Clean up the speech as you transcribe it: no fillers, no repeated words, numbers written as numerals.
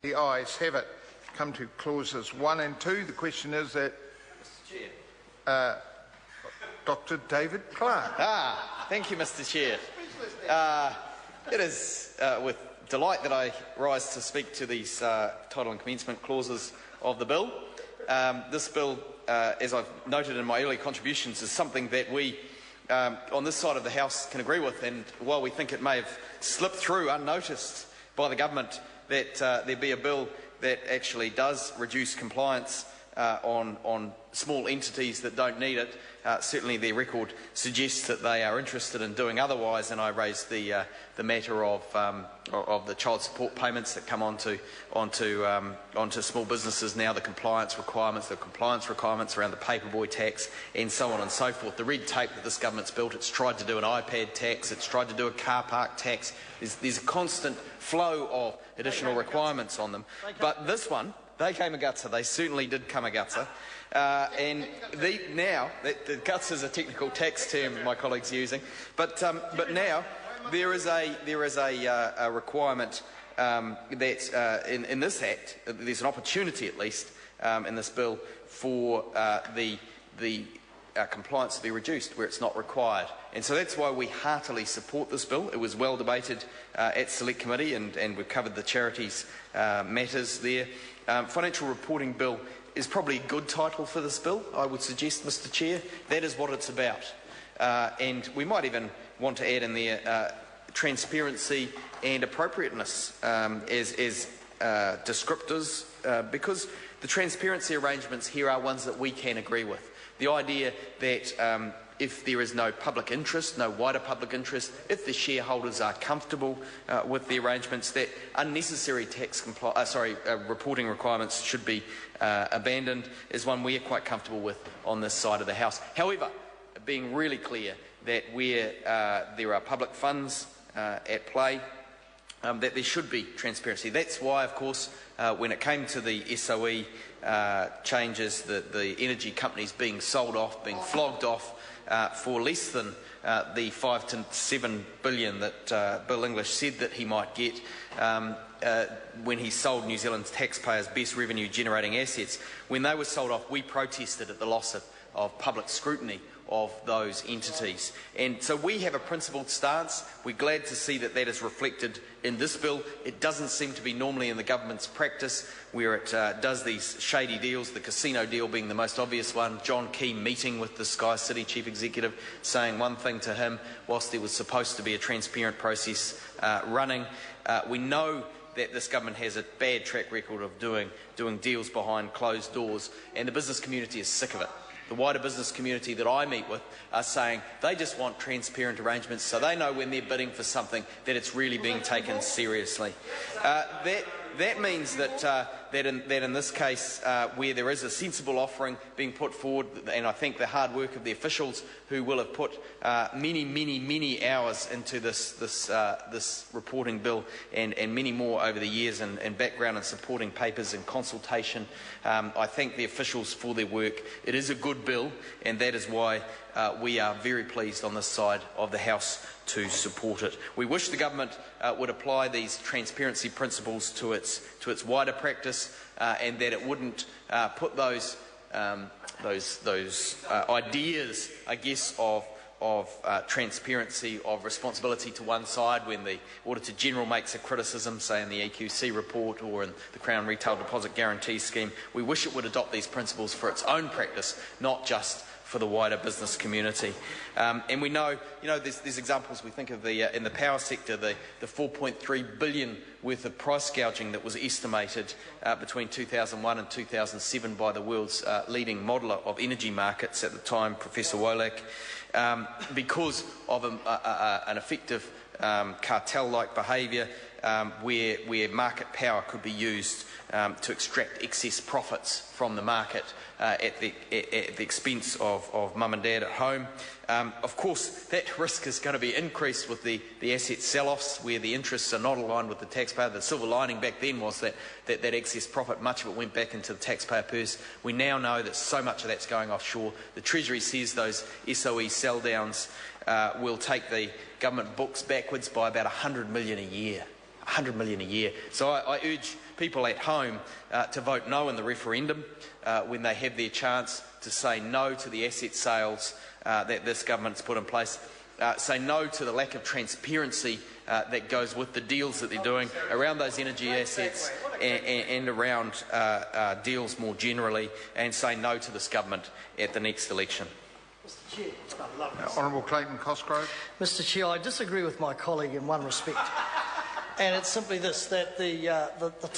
The ayes have it. Come to clauses 1 and 2. The question is that Mr. Chair. Dr. David Clark. Thank you, Mr. Chair. It is with delight that I rise to speak to these title and commencement clauses of the bill. This bill, as I've noted in my early contributions, is something that we on this side of the House can agree with, and while we think it may have slipped through unnoticed by the government, that there be a bill that actually does reduce compliance on small entities that don't need it. Certainly their record suggests that they are interested in doing otherwise, and I raised the matter of the child support payments that come onto small businesses now, the compliance requirements around the paperboy tax, and so on and so forth. The red tape that this government's built, it's tried to do an iPad tax, it's tried to do a car park tax. There's a constant flow of additional requirements on them. But this one, they came a gutser. They certainly did come a gutser. And now, the guts is a technical tax term my colleague's using, but now there is a requirement that in this Act, there's an opportunity at least in this bill for the compliance to be reduced where it's not required. And so that's why we heartily support this bill. It was well debated at Select Committee, and we've covered the charities matters there. Financial Reporting Bill is probably a good title for this bill, I would suggest, Mr. Chair. That is what it's about. And we might even want to add in there transparency and appropriateness as descriptors, because the transparency arrangements here are ones that we can agree with. The idea that if there is no public interest, no wider public interest, if the shareholders are comfortable with the arrangements, that unnecessary reporting requirements should be abandoned, is one we are quite comfortable with on this side of the House. However, being really clear that where there are public funds at play, that there should be transparency. That's why, of course, when it came to the SOE changes, the energy companies being sold off, being flogged off for less than the 5 to 7 billion that Bill English said that he might get when he sold New Zealand's taxpayers' best revenue generating assets. When they were sold off, we protested at the loss of public scrutiny of those entities. And so we have a principled stance. We're glad to see that that is reflected in this bill. It doesn't seem to be normally in the government's practice, where it does these shady deals, the casino deal being the most obvious one. John Key meeting with the Sky City chief executive, saying one thing to him whilst there was supposed to be a transparent process running. We know that this government has a bad track record of doing deals behind closed doors, and the business community is sick of it. The wider business community that I meet with are saying they just want transparent arrangements so they know when they're bidding for something that it's really being taken seriously. That means that in this case, where there is a sensible offering being put forward, and I think the hard work of the officials who will have put many hours into this reporting bill and many more over the years, and background and supporting papers and consultation, I thank the officials for their work. It is a good bill, and that is why we are very pleased on this side of the House to support it. We wish the government would apply these transparency principles to its wider practice, and that it wouldn't put those ideas, I guess, of transparency, of responsibility to one side when the Auditor General makes a criticism, say in the EQC report or in the Crown Retail Deposit Guarantee Scheme. We wish it would adopt these principles for its own practice, not just for the wider business community. And we know, there's examples. We think of in the power sector, the 4.3 billion worth of price gouging that was estimated between 2001 and 2007 by the world's leading modeller of energy markets at the time, Professor Wolak, because of an effective cartel-like behaviour where market power could be used to extract excess profits from the market at the expense of mum and dad at home. Of course, that risk is going to be increased with the asset sell-offs, where the interests are not aligned with the taxpayer. The silver lining back then was that excess profit, much of it went back into the taxpayer purse. We now know that so much of that's going offshore. The Treasury says those SOE sell-downs will take the government books backwards by about 100 million a year. 100 million a year. So I urge people at home to vote no in the referendum when they have their chance to say no to the asset sales that this government's put in place, say no to the lack of transparency that goes with the deals that they're doing around those energy assets and around deals more generally, and say no to this government at the next election. Mr. Chair. Honourable Clayton Cosgrove. Mr. Chair, I disagree with my colleague in one respect, and it's simply this, that the